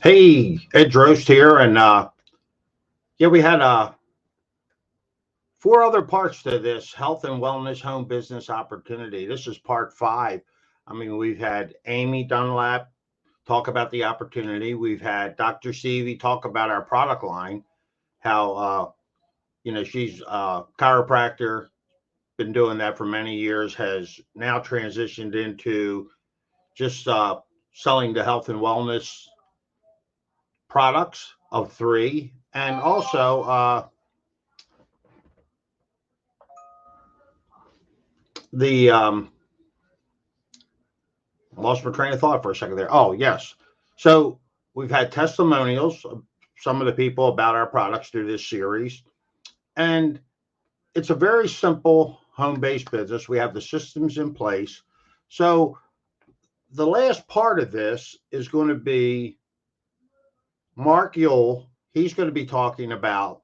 Hey, Ed Drost here, and yeah, we had four other parts to this health and wellness home business opportunity. This is part five. I mean, we've had Amy Dunlap talk about the opportunity. We've had Dr. Stevie talk about our product line, how she's a chiropractor, been doing that for many years, has now transitioned into just selling the health and wellness products of three, and also the I lost my train of thought for a second there. Oh, yes. So we've had testimonials of some of the people about our products through this series. And it's a very simple home based business. We have the systems in place. So the last part of this is going to be Mark Yule. He's going to be talking about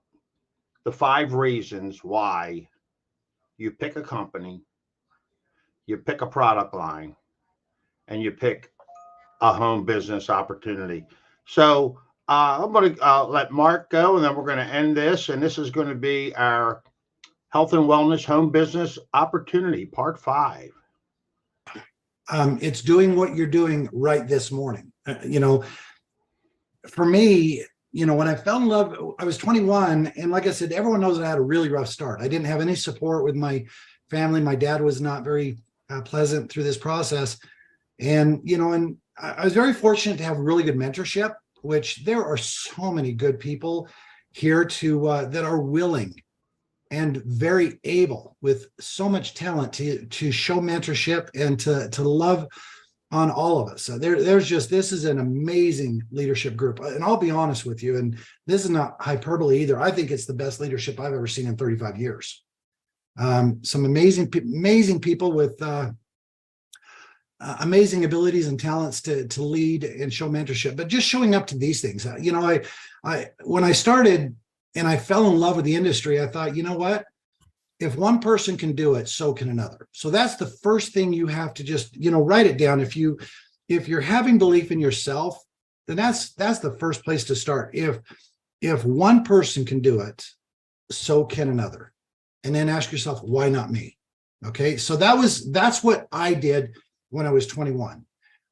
the 5 reasons why you pick a company, you pick a product line, and you pick a home business opportunity. So I'm going to let Mark go, and then we're going to end this. And this is going to be our health and wellness home business opportunity, part five. It's doing what you're doing right this morning. For me, when I fell in love, I was 21. And like I said, everyone knows that I had a really rough start. I didn't have any support with my family. My dad was not very pleasant through this process. And I was very fortunate to have really good mentorship, which there are so many good people here that are willing and very able with so much talent to show mentorship and to love on all of us. So this is an amazing leadership group. And I'll be honest with you, and this is not hyperbole either. I think it's the best leadership I've ever seen in 35 years. Some amazing people with amazing abilities and talents to lead and show mentorship, but just showing up to these things. When I started and I fell in love with the industry, I thought, you know what? If one person can do it, so can another. So that's the first thing you have to just, write it down. If you're having belief in yourself, then that's the first place to start. If one person can do it, so can another. And then ask yourself, why not me? Okay. So that's what I did when I was 21.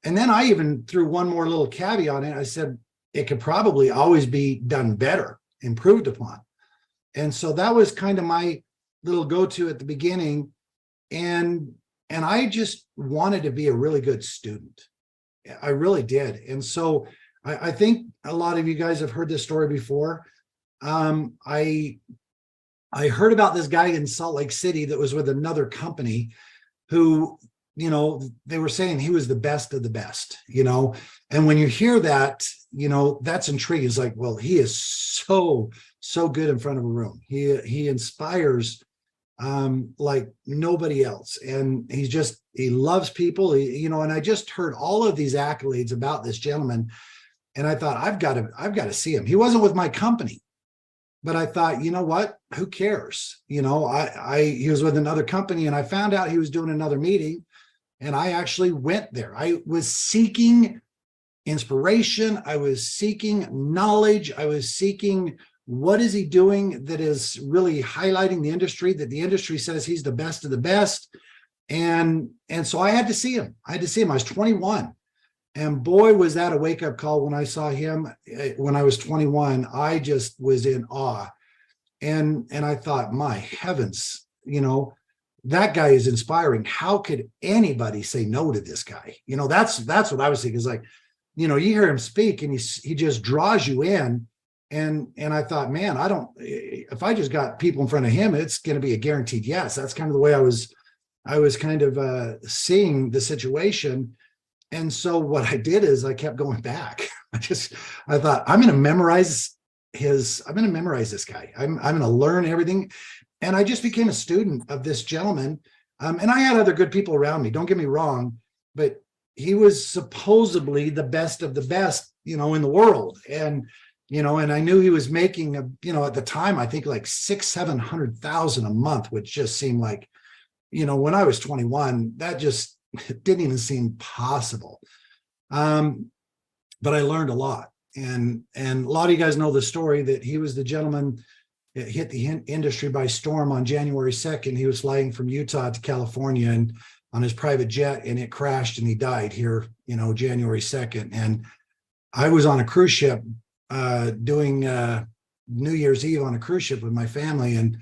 And then I even threw one more little caveat on it. I said, it could probably always be done better, improved upon. And so that was kind of my little go-to at the beginning. And I just wanted to be a really good student. I really did. And so I think a lot of you guys have heard this story before. I heard about this guy in Salt Lake City that was with another company who, they were saying he was the best of the best, and when you hear that, that's intriguing. It's like, well, he is so good in front of a room. He inspires like nobody else. And he loves people, and I just heard all of these accolades about this gentleman. And I thought, I've got to see him. He wasn't with my company, but I thought, you know what, who cares? He was with another company, and I found out he was doing another meeting. And I actually went there. I was seeking inspiration. I was seeking knowledge. I was seeking, what is he doing that is really highlighting the industry, that the industry says he's the best of the best. And so I had to see him. I was 21. And boy, was that a wake-up call when I saw him when I was 21. I just was in awe. And I thought, my heavens, that guy is inspiring. How could anybody say no to this guy? That's what I was thinking. Is like, you hear him speak and he just draws you in. And I thought, man, if I just got people in front of him, it's going to be a guaranteed yes. That's kind of the way I was kind of seeing the situation. And so what I did is I kept going back. I thought, I'm going to memorize this guy. I'm going to learn everything. And I just became a student of this gentleman. And I had other good people around me, don't get me wrong, but he was supposedly the best of the best, in the world. And, and I knew he was making, at the time, I think like 600,000-700,000 a month, which just seemed like, when I was 21, that just didn't even seem possible. but I learned a lot. And a lot of you guys know the story that he was the gentleman that hit the industry by storm on January 2nd. He was flying from Utah to California and on his private jet, and it crashed and he died here, January 2nd. And I was on a cruise ship doing New Year's Eve on a cruise ship with my family. And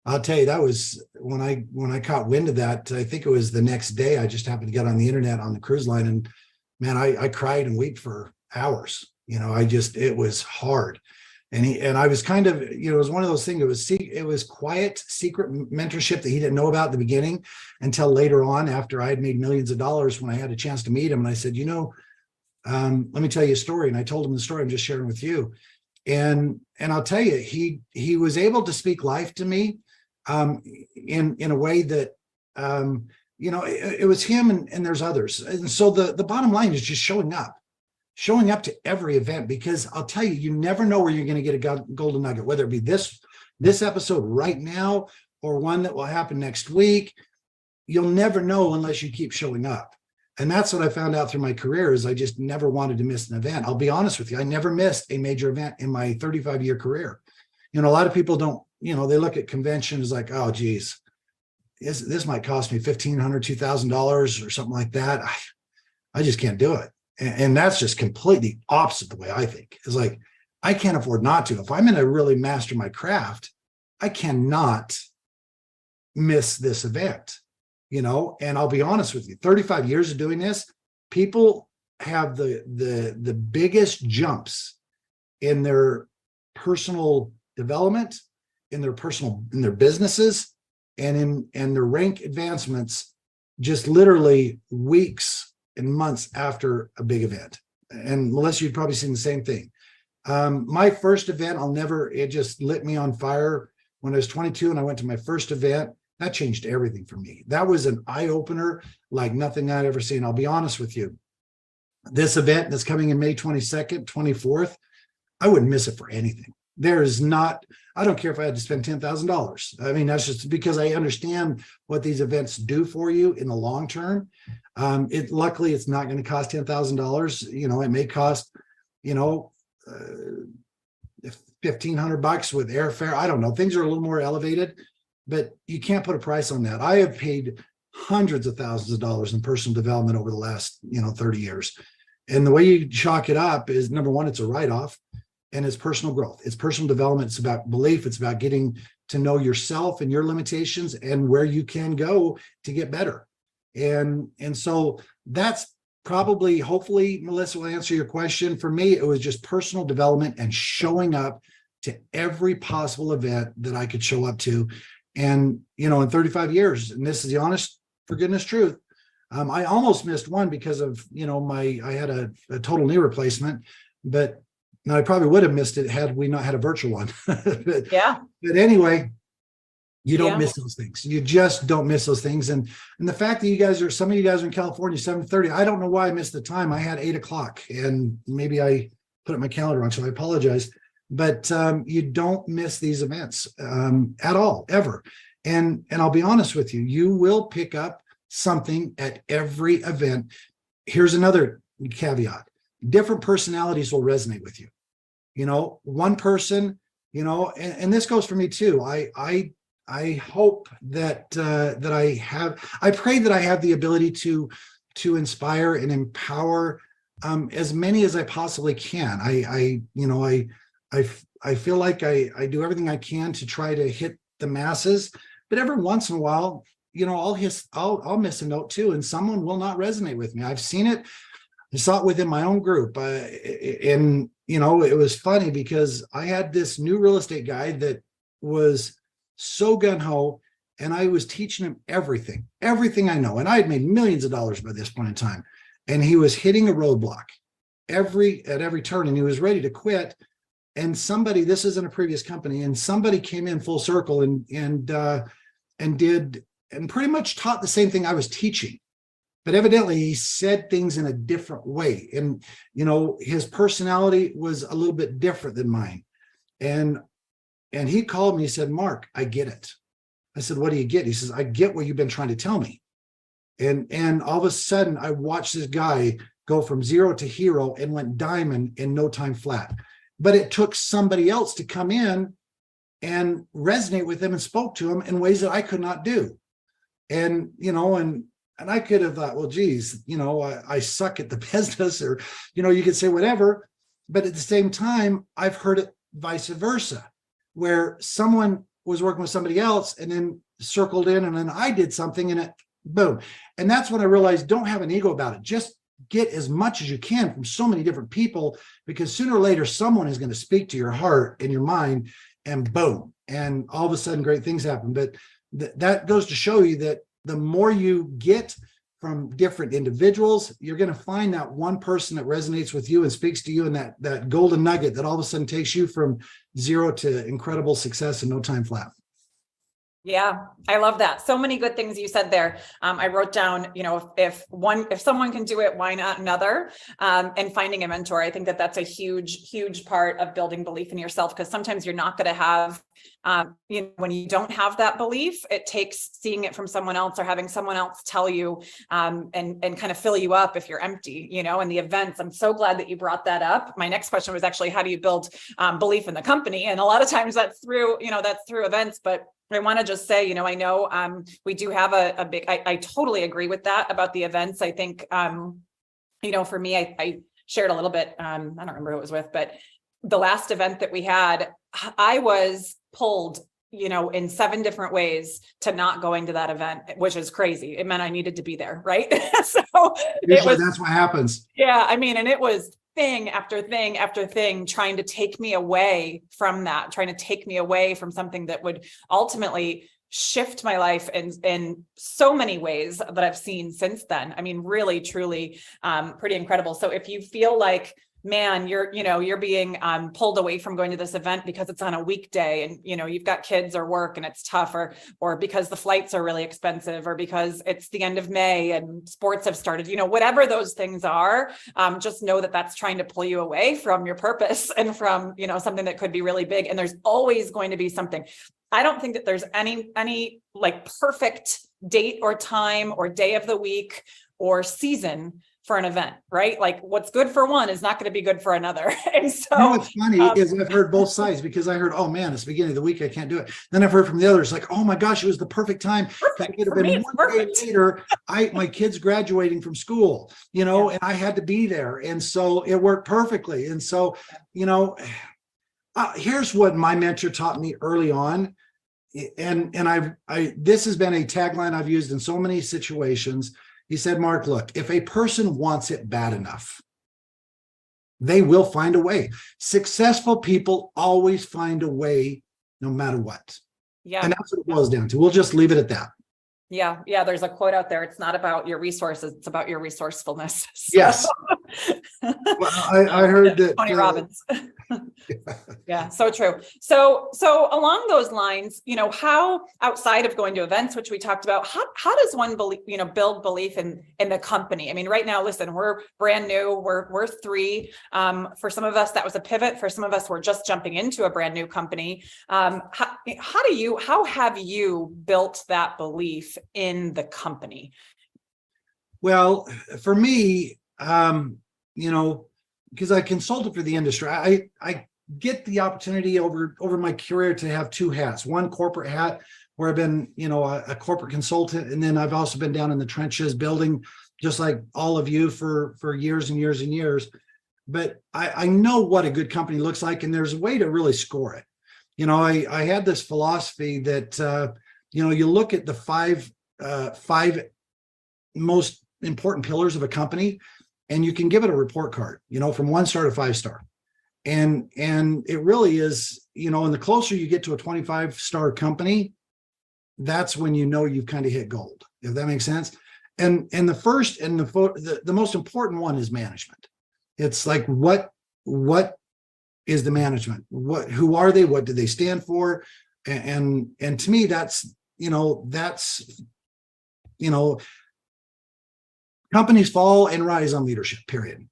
I'll tell you, that was when I caught wind of that. I think it was the next day. I just happened to get on the internet on the cruise line, and man, I cried and wept for hours. It was hard. And I was kind of, it was one of those things. It was quiet, secret mentorship that he didn't know about at the beginning until later on, after I had made millions of dollars, when I had a chance to meet him. And I said, let me tell you a story. And I told him the story I'm just sharing with you. And I'll tell you, he was able to speak life to me in a way that, it was him and there's others. And so the bottom line is just showing up to every event, because I'll tell you, you never know where you're going to get a golden nugget, whether it be this episode right now or one that will happen next week. You'll never know unless you keep showing up. And that's what I found out through my career, is I just never wanted to miss an event. I'll be honest with you. I never missed a major event in my 35-year career. A lot of people don't, they look at conventions like, oh, geez, this might cost me $1,500, $2,000 or something like that. I just can't do it. And that's just completely opposite the way I think. It's like, I can't afford not to. If I'm going to really master my craft, I cannot miss this event, and I'll be honest with you, 35 years of doing this, people have the biggest jumps in their personal development, in their businesses, and in their rank advancements, just literally weeks and months after a big event. And Melissa, you've probably seen the same thing. My first event, it just lit me on fire when I was 22 and I went to my first event. That changed everything for me. That was an eye-opener like nothing I'd ever seen. I'll be honest with you. This event that's coming in May 22nd, 24th, I wouldn't miss it for anything. I don't care if I had to spend $10,000. I mean, that's just because I understand what these events do for you in the long term. Luckily, it's not going to cost $10,000. It may cost, $1,500 with airfare. I don't know. Things are a little more elevated, but you can't put a price on that. I have paid hundreds of thousands of dollars in personal development over the last, 30 years. And the way you chalk it up is, number one, it's a write-off. And it's personal growth. It's personal development. It's about belief. It's about getting to know yourself and your limitations and where you can go to get better. And so that's probably, hopefully, Melissa will answer your question. For me, it was just personal development and showing up to every possible event that I could show up to. And, in 35 years, and this is the honest for goodness truth, I almost missed one because of, I had a total knee replacement, but now, I probably would have missed it had we not had a virtual one. But anyway, you don't miss those things. You just don't miss those things. And the fact that some of you guys are in California, 7:30, I don't know why I missed the time. I had 8:00 and maybe I put it in my calendar wrong, so I apologize. But you don't miss these events at all, ever. And I'll be honest with you, you will pick up something at every event. Here's another caveat. Different personalities will resonate with you. One person, and this goes for me too. I hope that I pray that I have the ability to inspire and empower as many as I possibly can. I feel like I do everything I can to try to hit the masses, but every once in a while, I'll miss a note too, and someone will not resonate with me. I've seen it. I saw it within my own group. And, it was funny because I had this new real estate guy that was so gung-ho, and I was teaching him everything I know. And I had made millions of dollars by this point in time. And he was hitting a roadblock at every turn, and he was ready to quit. And this is in a previous company, and somebody came in full circle and pretty much taught the same thing I was teaching. But evidently he said things in a different way. And, his personality was a little bit different than mine. And he called me, he said, Mark, I get it. I said, what do you get? He says, I get what you've been trying to tell me. And all of a sudden I watched this guy go from zero to hero and went diamond in no time flat. But it took somebody else to come in and resonate with them and spoke to them in ways that I could not do. And, and I could have thought, well, geez, I suck at the business, or, you could say whatever. But at the same time, I've heard it vice versa, where someone was working with somebody else and then circled in, and then I did something and it boom. And that's when I realized, don't have an ego about it. Just get as much as you can from so many different people, because sooner or later, someone is going to speak to your heart and your mind, and boom. And all of a sudden, great things happen. But that goes to show you that the more you get from different individuals, you're going to find that one person that resonates with you and speaks to you, and that golden nugget that all of a sudden takes you from zero to incredible success in no time flat. Yeah, I love that. So many good things you said there. I wrote down, if someone can do it, why not another? And finding a mentor. I think that's a huge part of building belief in yourself, because sometimes you're not going to have, when you don't have that belief, it takes seeing it from someone else or having someone else tell you, and kind of fill you up if you're empty, and the events. I'm so glad that you brought that up. My next question was actually, how do you build belief in the company? And a lot of times that's through events, but I want to just say, I know we do have a big, I totally agree with that about the events. I think, for me, I shared a little bit, I don't remember who it was with, but the last event that we had, I was pulled, in 7 different ways to not going to that event, which is crazy. It meant I needed to be there. Right. So that's what happens. Yeah. I mean, and it was thing after thing after thing trying to take me away from that, trying to take me away from something that would ultimately shift my life in so many ways that I've seen since then. I mean, really, truly, pretty incredible. So if you feel like, man, you're being pulled away from going to this event because it's on a weekday and, you've got kids or work and it's tough, or because the flights are really expensive, or because it's the end of May and sports have started, whatever those things are, just know that that's trying to pull you away from your purpose and from, something that could be really big. And there's always going to be something. I don't think that there's any like perfect date or time or day of the week or season for an event, right? Like what's good for one is not going to be good for another. And so what's funny is I've heard both sides, because I heard, oh man, it's the beginning of the week, I can't do it. Then I've heard from the others like, oh my gosh, it was the perfect time. That could have been one day later. My kid's graduating from school, and I had to be there. And so it worked perfectly. And so, here's what my mentor taught me early on. And this has been a tagline I've used in so many situations. He said, Mark, look, if a person wants it bad enough, they will find a way. Successful people always find a way no matter what. Yeah. And that's what it boils down to. We'll just leave it at that. Yeah. Yeah. There's a quote out there. It's not about your resources. It's about your resourcefulness. So. Yes. Well, I heard that. Tony Robbins. Yeah. So true. So along those lines, how outside of going to events, which we talked about, how does one believe, build belief in the company? I mean, right now, listen, we're brand new. We're 3. For some of us, that was a pivot. For some of us, we're just jumping into a brand new company. How have you built that belief in the company? Well, for me, because I consulted for the industry, I get the opportunity over my career to have 2 hats. One corporate hat, where I've been, a corporate consultant, and then I've also been down in the trenches building, just like all of you, for years and years and years. But I know what a good company looks like, and there's a way to really score it. I had this philosophy that you look at the five most important pillars of a company, and you can give it a report card, from 1 star to 5 star. And it really is, and the closer you get to a 25-star company, that's when you've kind of hit gold, if that makes sense. And the first and the most important one is management. It's like, what is the management? Who are they? What do they stand for? And to me, that's companies fall and rise on leadership, period.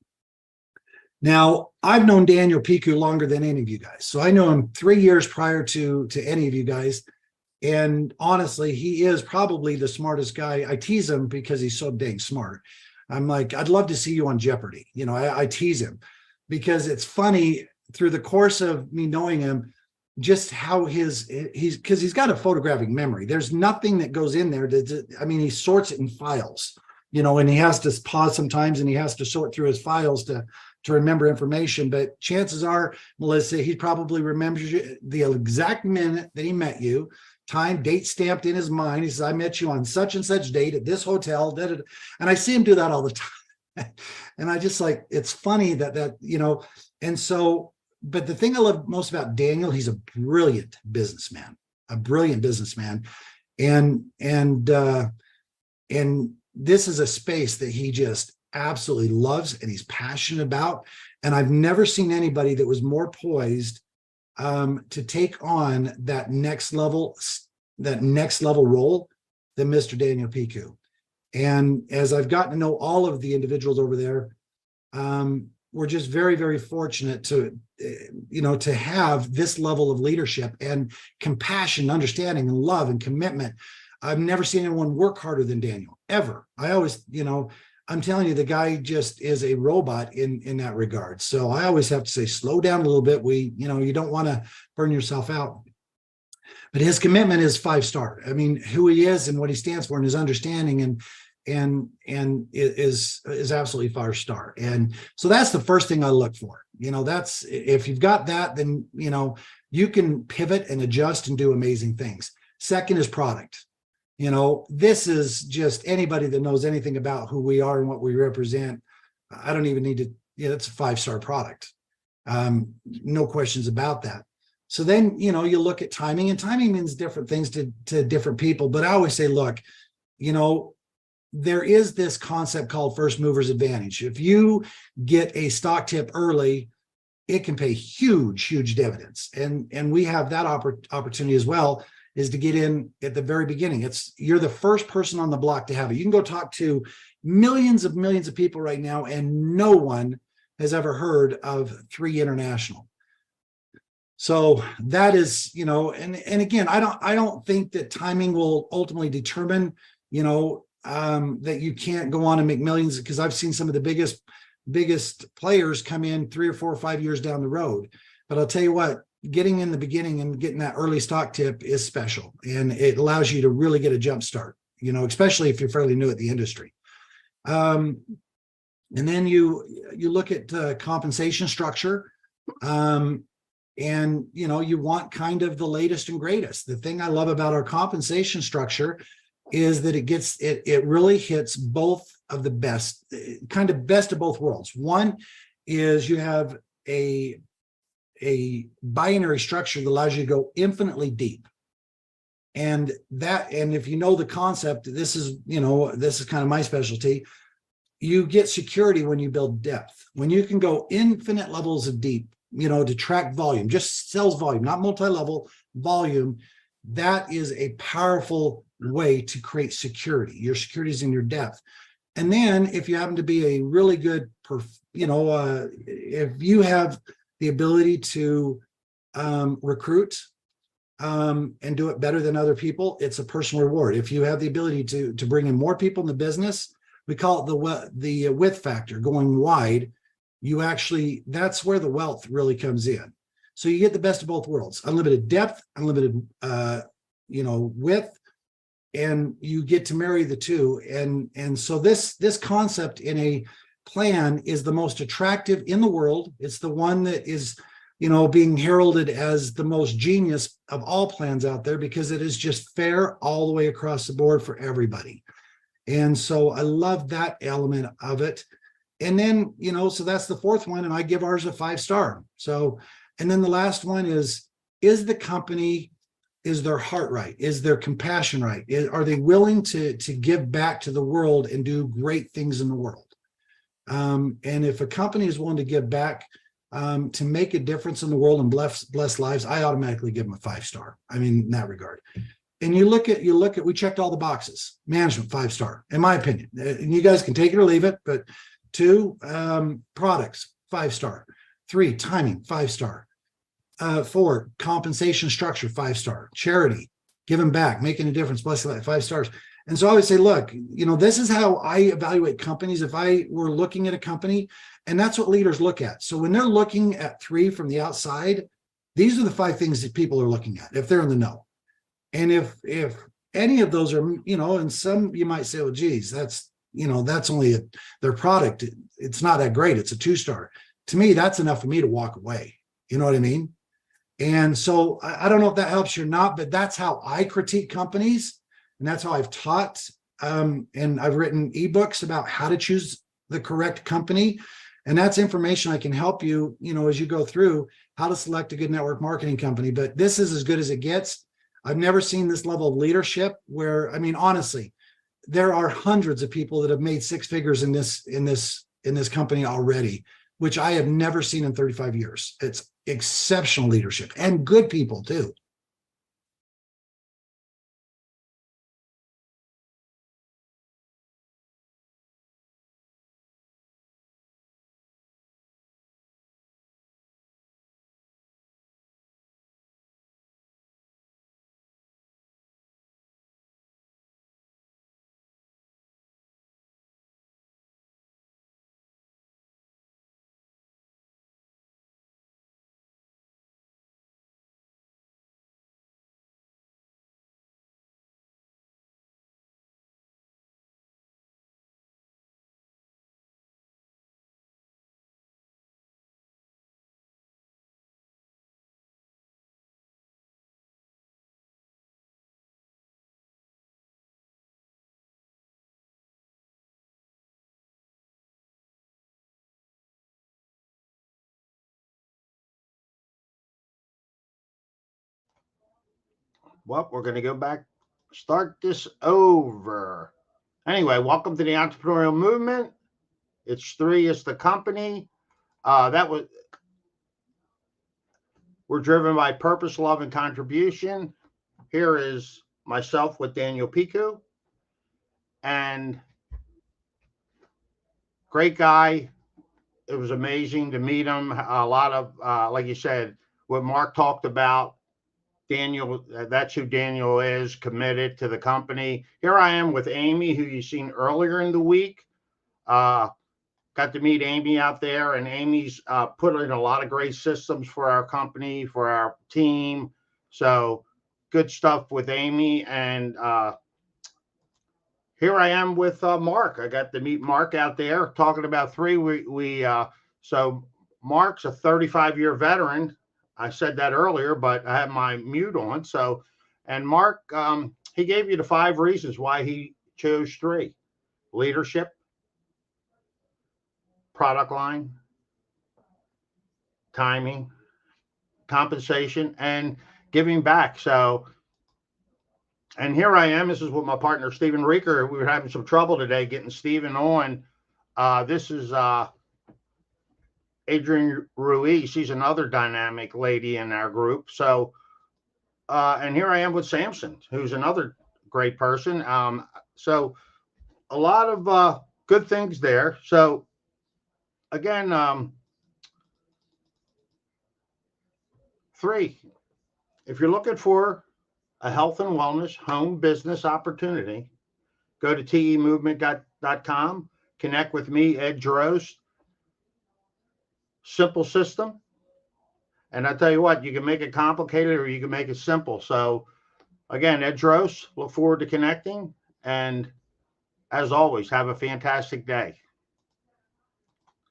Now, I've known Daniel Piku longer than any of you guys. So I know him 3 years prior to any of you guys. And honestly, he is probably the smartest guy. I tease him because he's so dang smart. I'm like, I'd love to see you on Jeopardy. You know, I tease him because it's funny through the course of me knowing him, just how because he's got a photographic memory. There's nothing that goes in there. I mean, he sorts it in files, you know, and he has to pause sometimes and he has to sort through his files to remember information. But chances are, Melissa, he probably remembers the exact minute that he met you, time, date stamped in his mind. He says, I met you on such and such date at this hotel. And I see him do that all the time. And I just like, it's funny that, you know, and so, but the thing I love most about Daniel, he's a brilliant businessman. And this is a space that he just absolutely loves and he's passionate about. And I've never seen anybody that was more poised to take on that next level role than Mr. Daniel Piku. And as I've gotten to know all of the individuals over there, we're just very, very fortunate to, you know, to have this level of leadership and compassion, understanding, and love and commitment. I've never seen anyone work harder than Daniel, ever. I always, you know, I'm telling you, the guy just is a robot in that regard. So I always have to say, slow down a little bit. You know, you don't want to burn yourself out. But his commitment is 5-star. I mean, who he is and what he stands for and his understanding and is absolutely 5-star. And so that's the first thing I look for. You know, that's, if you've got that, then, you know, you can pivot and adjust and do amazing things. Second is product. You know, this is just anybody that knows anything about who we are and what we represent. I don't even need to, yeah, it's a 5-star product. No questions about that. So then, you know, you look at timing, and timing means different things to different people. But I always say, look, you know, there is this concept called first mover's advantage. If you get a stock tip early, it can pay huge dividends. And we have that opportunity as well, is to get in at the very beginning. You're the first person on the block to have it. You can go talk to millions of people right now, and no one has ever heard of 3 International. So that is, you know, and again, I don't think that timing will ultimately determine, you know, that you can't go on and make millions, because I've seen some of the biggest players come in 3 or 4 or 5 years down the road. But I'll tell you what, getting in the beginning and getting that early stock tip is special, and it allows you to really get a jump start, you know, especially if you're fairly new at the industry. And then you look at compensation structure. And, you know, you want kind of the latest and greatest. The thing I love about our compensation structure is that it really hits both of the best, kind of best of both worlds. One is you have a binary structure that allows you to go infinitely deep. And if you know the concept, this is kind of my specialty. You get security when you build depth. When you can go infinite levels of deep, you know, to track volume, just sales volume, not multi-level volume. That is a powerful way to create security. Your security is in your depth. And then if you happen to be a really good, if you have the ability to recruit and do it better than other people, it's a personal reward. If you have the ability to bring in more people in the business, we call it the width factor, going wide. That's where the wealth really comes in. So you get the best of both worlds, unlimited depth, unlimited, width, and you get to marry the two. And so this concept in a plan is the most attractive in the world. It's the one that is, you know, being heralded as the most genius of all plans out there, because it is just fair all the way across the board for everybody. And so I love that element of it. And then, you know, so that's the fourth one, and I give ours a 5-star. So, and then the last one is the company, is their heart right? Is their compassion right? Are they willing to give back to the world and do great things in the world? And if a company is willing to give back to make a difference in the world and bless lives, I automatically give them a 5-star. I mean, in that regard. And you look at, we checked all the boxes. Management, 5-star, in my opinion. And you guys can take it or leave it, but 2, products, 5-star. 3, timing, 5-star. 4, compensation structure, 5-star. Charity, giving back, making a difference, blessing life, 5 stars. And so I always say, look, this is how I evaluate companies. If I were looking at a company, and that's what leaders look at. So when they're looking at 3 from the outside, these are the 5 things that people are looking at if they're in the know. And if any of those are, and some you might say, oh, geez, that's only their product. It's not that great. It's a 2-star. To me, that's enough for me to walk away. You know what I mean? And so I don't know if that helps you or not, but that's how I critique companies. And that's how I've taught. And I've written ebooks about how to choose the correct company. And that's information I can help you, as you go through how to select a good network marketing company. But this is as good as it gets. I've never seen this level of leadership where, honestly, there are hundreds of people that have made 6 figures in this company already, which I have never seen in 35 years. It's exceptional leadership and good people too. Well, we're going to go back, start this over. Anyway, welcome to the Entrepreneurial Movement. It's 3 is the company. We're driven by purpose, love, and contribution. Here is myself with Daniel Piku, and great guy. It was amazing to meet him. A lot of, like you said, what Mark talked about. Daniel, that's who Daniel is, committed to the company. Here I am with Amy, who you've seen earlier in the week. Got to meet Amy out there, and Amy's put in a lot of great systems for our company, for our team. So good stuff with Amy. And here I am with Mark. I got to meet Mark out there talking about 3. So Mark's a 35-year veteran. I said that earlier, but I have my mute on. So, and Mark, he gave you the 5 reasons why he chose 3: leadership, product line, timing, compensation, and giving back. So, and here I am. This is with my partner, Stephen Reeker. We were having some trouble today getting Stephen on. This is Adrienne Ruiz. She's another dynamic lady in our group. So, and here I am with Samson, who's another great person. So a lot of good things there. So again, 3, if you're looking for a health and wellness home business opportunity, go to temovement.com, connect with me, Ed Drost. Simple system. And I tell you what, you can make it complicated or you can make it simple. So again, Ed Drost, look forward to connecting. And as always, have a fantastic day.